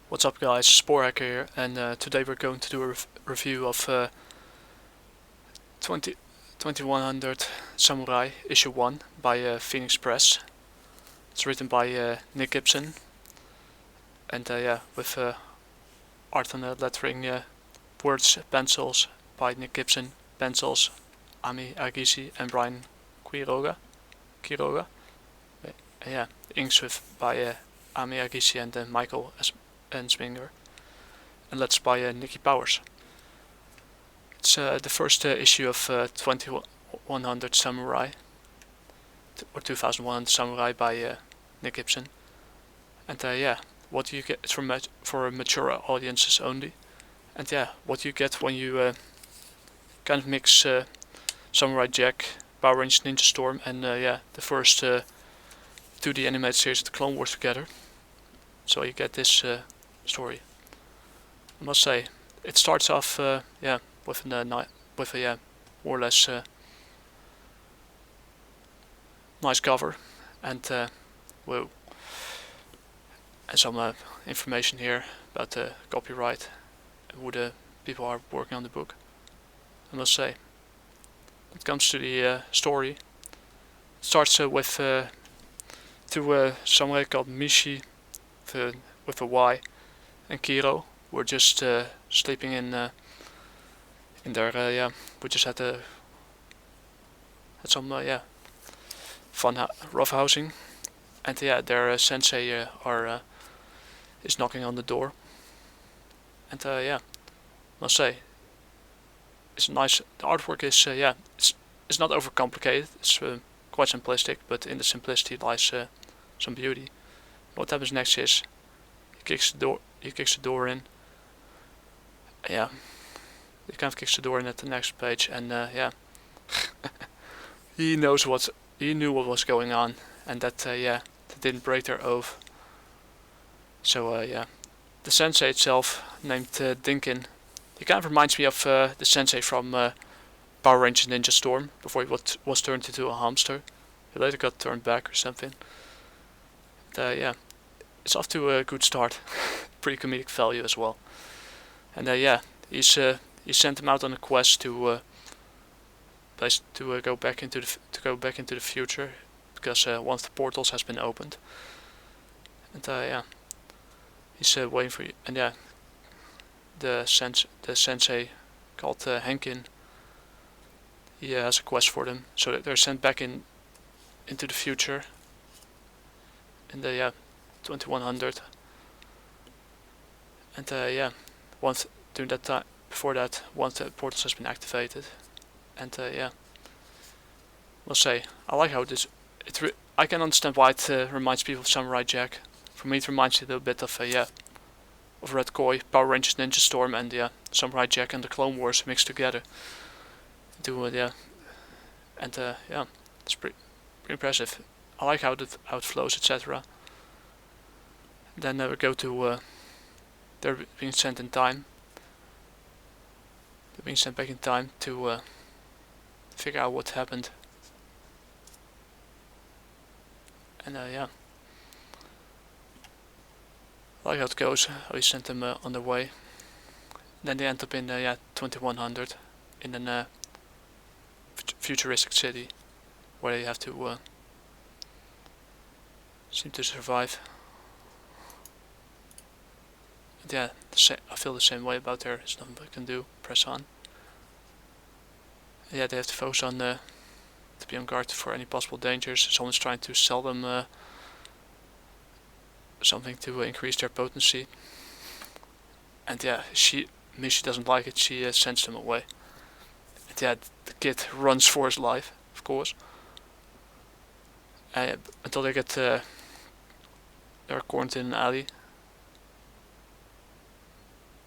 What's up guys, Sporehacker here, and today we're going to do a review of 2100 Samurai Issue 1 by Phoenix Press. It's written by Nick Gibson, and with Alterna lettering, words, pencils by Nick Gibson, pencils, Ami Agisi and Brian Quiroga. Inks by Ami Agisi and Michael Ensnar, and letters by Nicky Powers. It's the first issue of 2100 Samurai, or 2100 Samurai by Nick Gibson. And what do you get? It's for mature audiences only. And what you get when you kind of mix Samurai Jack, Power Rangers Ninja Storm, and the first 2D animated series of the Clone Wars together. So you get this story. I must say, it starts off with a more or less nice cover, and whoa, and some information here about copyright and who the people are working on the book. I must say, when it comes to the story, it starts with two samurai called Myshi with a Y and Kiro. We're just sleeping in their we just had some fun rough housing, and their sensei is knocking on the door, and must say, it's nice. The artwork is it's not overcomplicated. It's quite simplistic, but in the simplicity lies some beauty. What happens next is he kicks the door in. Yeah, he kind of kicks the door in at the next page, and he knew what was going on, and that they didn't break their oath. So the sensei itself, named Dinkin, he kind of reminds me of the sensei from Power Rangers Ninja Storm before he was turned into a hamster. He later got turned back or something. And, it's off to a good start. Pretty comedic value as well. And he sent him out on a quest to go back into the future, because one of the portals has been opened. And he's waiting for you. And the sensei called Henkin, he has a quest for them, so that they're sent back into the future. In the 2100. And once during that time, before that, once the portals has been activated, and must say, I like how this. I can understand why it reminds people of Samurai Jack. For me, it reminds me a little bit of of Red Koi, Power Rangers Ninja Storm, and Samurai Jack and the Clone Wars mixed together. It's pretty impressive. I like how it flows, etc. Then we go to they're being sent in time. They're being sent back in time to figure out what happened. And I like how it goes. How he sent them on their way. Then they end up in 2100 in a futuristic city where they have to seem to survive. And I feel the same way about there. There's nothing I can do. Press on. They have to focus on to be on guard for any possible dangers. Someone's trying to sell them something to increase their potency. And Myshi doesn't like it. She sends them away. And the kid runs for his life, of course. Until they get they're quarantined in an alley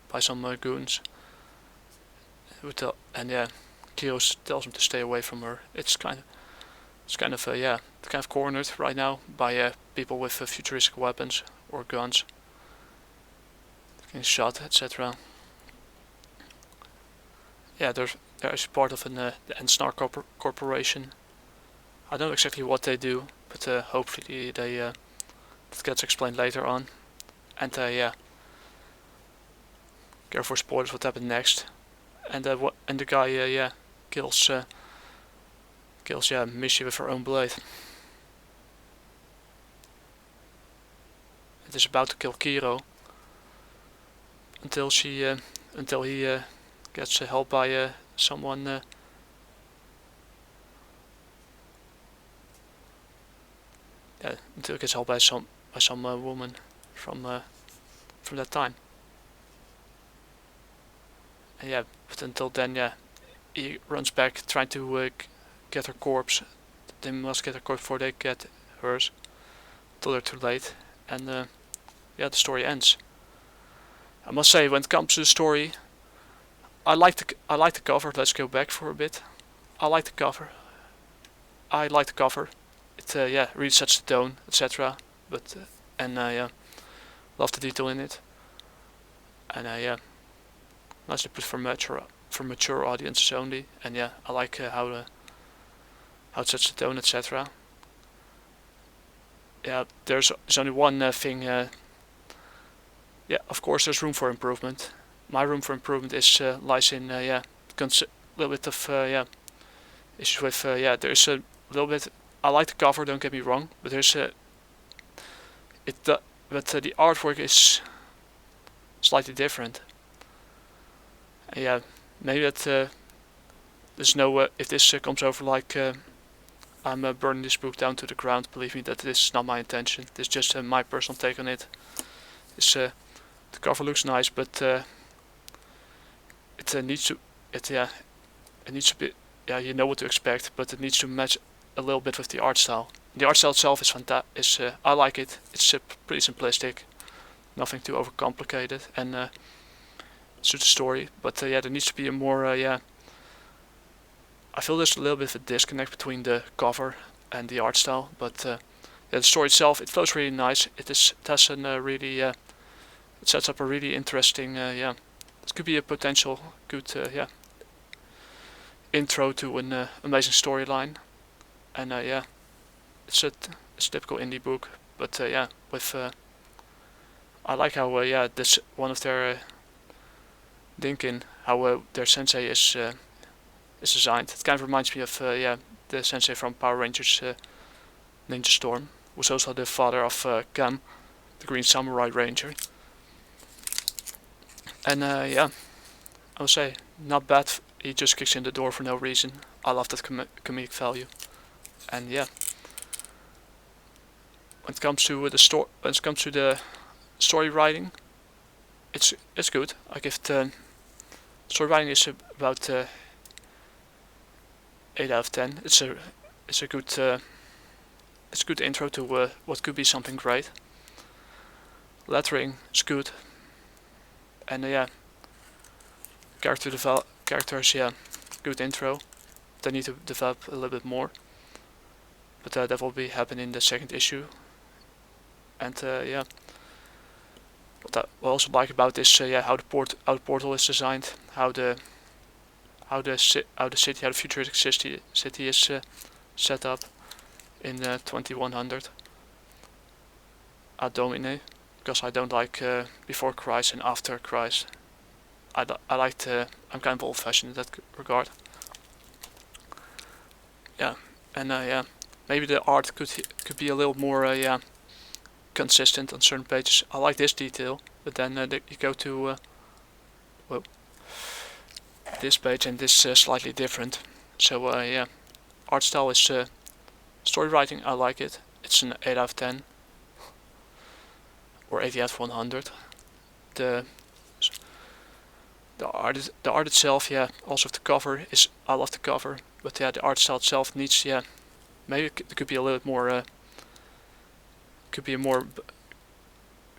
by some goons. Kiro tells him to stay away from her. It's kind of cornered right now by people with futuristic weapons or guns, getting shot, etc. They're part of the Ensnar corporation. I don't know exactly what they do, but hopefully that gets explained later on. And care for spoilers what happened next. And the guy kills Myshi with her own blade. It is about to kill Kiro until he gets help by someone. Until he gets help by some woman from that time. And but until then, he runs back trying to get her corpse. They must get her corpse before they get hers. Until they're too late, and the story ends. I must say, when it comes to the story, I like the cover. Let's go back for a bit. I like the cover. It really sets the tone, etc. But love the detail in it. And nicely put for mature audiences only. And I like how it sets the tone, etc. There's only one thing. Of course, there's room for improvement. My room for improvement lies in a little bit of issues with there's a little bit. I like the cover, don't get me wrong, but there's the artwork is slightly different. Maybe that there's no if this comes over like I'm burning this book down to the ground. Believe me, that this is not my intention. This is just my personal take on it. The cover looks nice, but it needs to be you know what to expect, but it needs to match a little bit with the art style. The art style itself is fantastic. I like it. It's pretty simplistic, nothing too overcomplicated, and suits the story. But there needs to be a more I feel there's a little bit of a disconnect between the cover and the art style. But the story itself, it flows really nice. It has a really it sets up a really interesting it could be a potential good intro to an amazing storyline. And it's a typical indie book, but with I like how this one of their Dinkin, how their sensei is designed. It kind of reminds me of the sensei from Power Rangers Ninja Storm, who's also the father of Cam, the Green Samurai Ranger. And I would say not bad. He just kicks in the door for no reason. I love that comedic value. And when it comes to the story writing, it's good. I give the story writing is about 8 out of 10. It's a good intro to what could be something great. Lettering is good, and characters, good intro. They need to develop a little bit more, but that will be happening in the second issue. And what I also like about this, how the portal is designed, how the futuristic city is set up in 2100 ad Domine, because I don't like before Christ and after Christ. I'm kind of old-fashioned in that regard. And maybe the art could be a little more consistent on certain pages. I like this detail, but then you go to this page and this slightly different. So art style is story writing. I like it. It's an 8 out of 10 or 80 out of 100. The art itself, also the cover is. I love the cover, but the art style itself needs, maybe it could be a little bit more.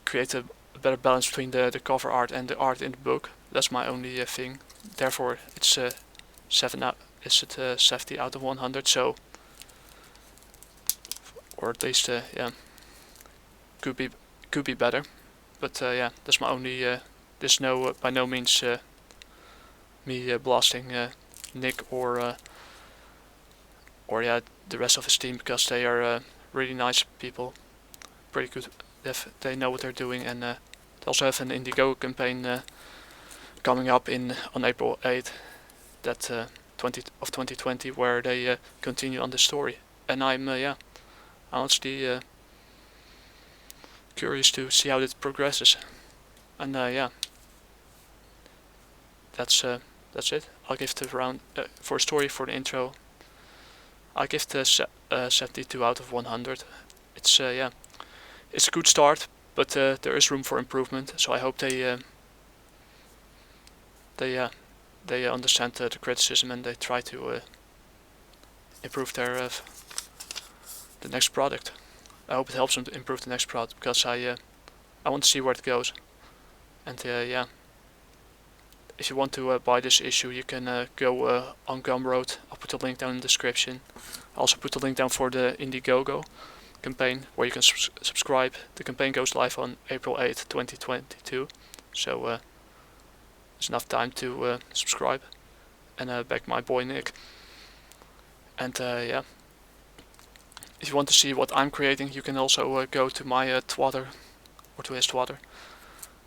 Create a better balance between the cover art and the art in the book. That's my only thing. Therefore, it's 7 out. Is it 70 out of 100? So, or at least could be better. But that's my only. There's no by no means me blasting Nick or the rest of his team, because they are really nice people, pretty good. They know what they're doing, and they also have an Indiegogo campaign coming up on April 8th, that 2020, where they continue on the story, and I'm honestly curious to see how it progresses. And that's it. I'll give the round for story for the intro. I give the 72 out of 100. It's it's a good start, but there is room for improvement. So I hope they understand the criticism and they try to improve their the next product. I hope it helps them to improve the next product, because I want to see where it goes. And if you want to buy this issue, you can go on Gumroad. I'll put the link down in the description. I'll also put the link down for the Indiegogo campaign, where you can subscribe. The campaign goes live on April 8th, 2022. So there's enough time to subscribe and back my boy Nick. And if you want to see what I'm creating, you can also go to my Twitter, or to his Twitter,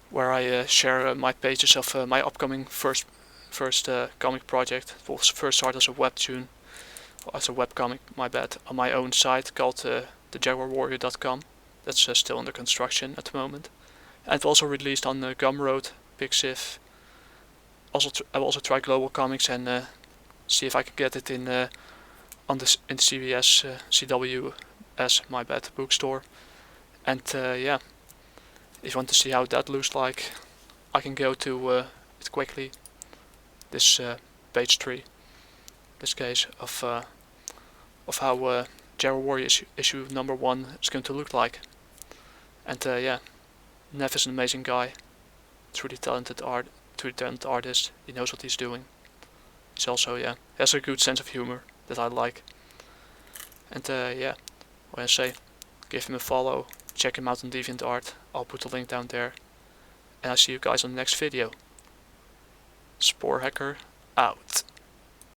where I share my pages of my upcoming first comic project. It will first start as a webtoon, as a webcomic, my bad, on my own site called thejaguarwarrior.com. That's still under construction at the moment. And it's also released on Gumroad, Pixiv. I will also try Global Comics and see if I can get it in CVS, CWS, my bad, bookstore. And if you want to see how that looks like, I can go to it quickly. This page 3, this case of how Jaguar Warrior issue number 1 is going to look like. And Nev is an amazing guy, truly talented artist. He knows what he's doing. He's also has a good sense of humor that I like. And what I say, give him a follow, check him out on DeviantArt. I'll put the link down there. And I'll see you guys on the next video. Spore Hacker out.